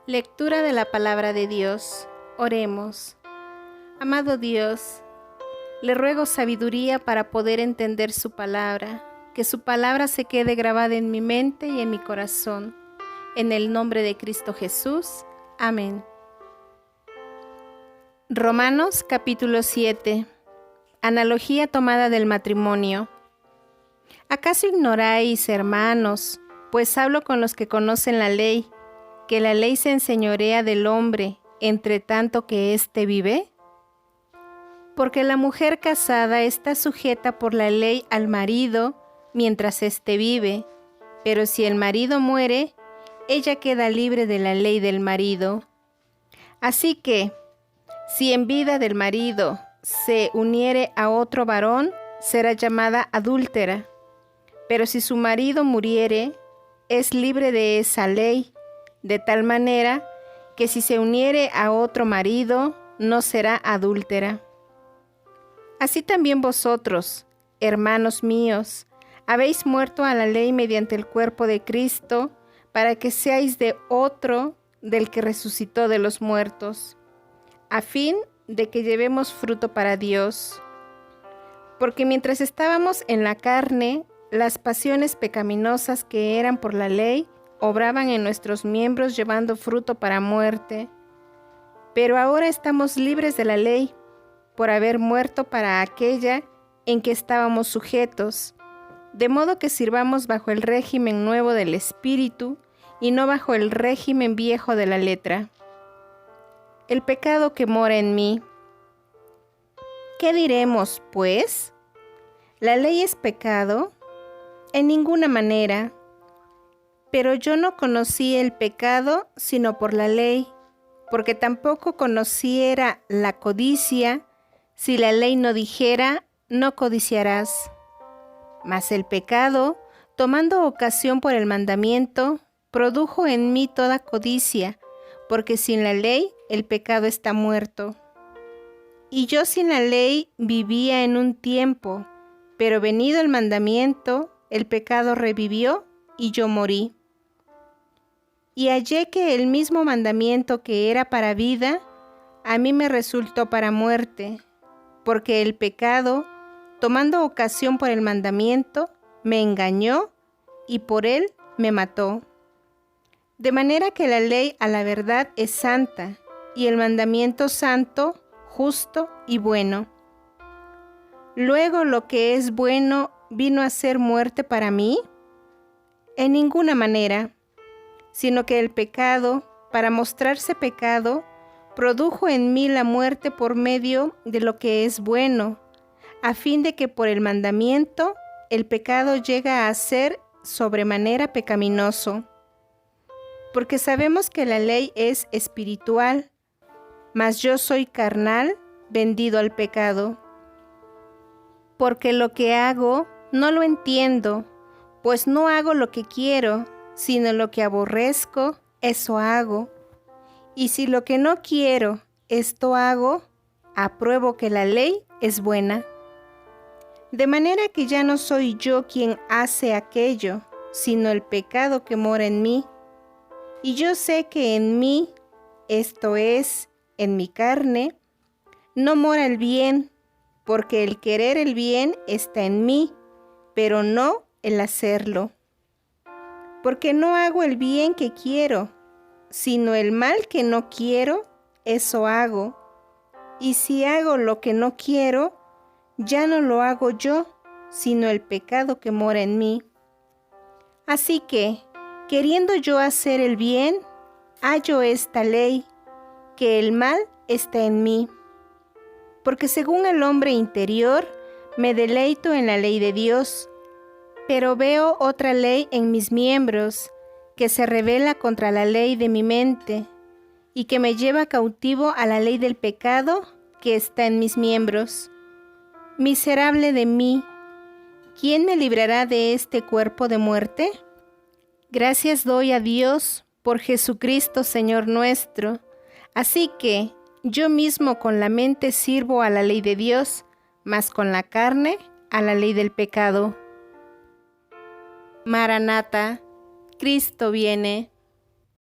Lectura de la palabra de Dios. Oremos. Amado Dios, le ruego sabiduría para poder entender su palabra, que su palabra se quede grabada en mi mente y en mi corazón. En el nombre de Cristo Jesús. Amén. Romanos capítulo 7. Analogía tomada del matrimonio. ¿Acaso ignoráis, hermanos, pues hablo con los que conocen la ley, que la ley se enseñorea del hombre, entre tanto que éste vive? Porque la mujer casada está sujeta por la ley al marido mientras éste vive, pero si el marido muere, ella queda libre de la ley del marido. Así que, si en vida del marido se uniere a otro varón, será llamada adúltera. Pero si su marido muriere, es libre de esa ley, de tal manera que si se uniere a otro marido, no será adúltera. Así también vosotros, hermanos míos, habéis muerto a la ley mediante el cuerpo de Cristo, para que seáis de otro, del que resucitó de los muertos, a fin de que llevemos fruto para Dios. Porque mientras estábamos en la carne, las pasiones pecaminosas que eran por la ley obraban en nuestros miembros llevando fruto para muerte. Pero ahora estamos libres de la ley, por haber muerto para aquella en que estábamos sujetos, de modo que sirvamos bajo el régimen nuevo del Espíritu y no bajo el régimen viejo de la letra. El pecado que mora en mí. ¿Qué diremos, pues? ¿La ley es pecado? En ninguna manera. Pero yo no conocí el pecado sino por la ley, porque tampoco conociera la codicia si la ley no dijera, no codiciarás. Mas el pecado, tomando ocasión por el mandamiento, produjo en mí toda codicia, porque sin la ley el pecado está muerto. Y yo sin la ley vivía en un tiempo, pero venido el mandamiento, el pecado revivió y yo morí. Y hallé que el mismo mandamiento que era para vida, a mí me resultó para muerte, porque el pecado, tomando ocasión por el mandamiento, me engañó y por él me mató. De manera que la ley a la verdad es santa, y el mandamiento santo, justo y bueno. Luego lo que es bueno vino a ser muerte para mí. En ninguna manera, sino que el pecado, para mostrarse pecado, produjo en mí la muerte por medio de lo que es bueno, a fin de que por el mandamiento el pecado llega a ser sobremanera pecaminoso. Porque sabemos que la ley es espiritual, mas yo soy carnal, vendido al pecado. Porque lo que hago no lo entiendo, pues no hago lo que quiero, sino lo que aborrezco, eso hago. Y si lo que no quiero, esto hago, apruebo que la ley es buena. De manera que ya no soy yo quien hace aquello, sino el pecado que mora en mí. Y yo sé que en mí, esto es, en mi carne, no mora el bien, porque el querer el bien está en mí, pero no el hacerlo. Porque no hago el bien que quiero, sino el mal que no quiero, eso hago. Y si hago lo que no quiero, ya no lo hago yo, sino el pecado que mora en mí. Así que, queriendo yo hacer el bien, hallo esta ley, que el mal está en mí. Porque según el hombre interior, me deleito en la ley de Dios, pero veo otra ley en mis miembros, que se rebela contra la ley de mi mente, y que me lleva cautivo a la ley del pecado que está en mis miembros. Miserable de mí, ¿quién me librará de este cuerpo de muerte? Gracias doy a Dios por Jesucristo Señor nuestro. Así que yo mismo con la mente sirvo a la ley de Dios, mas con la carne a la ley del pecado. Maranata, Cristo viene.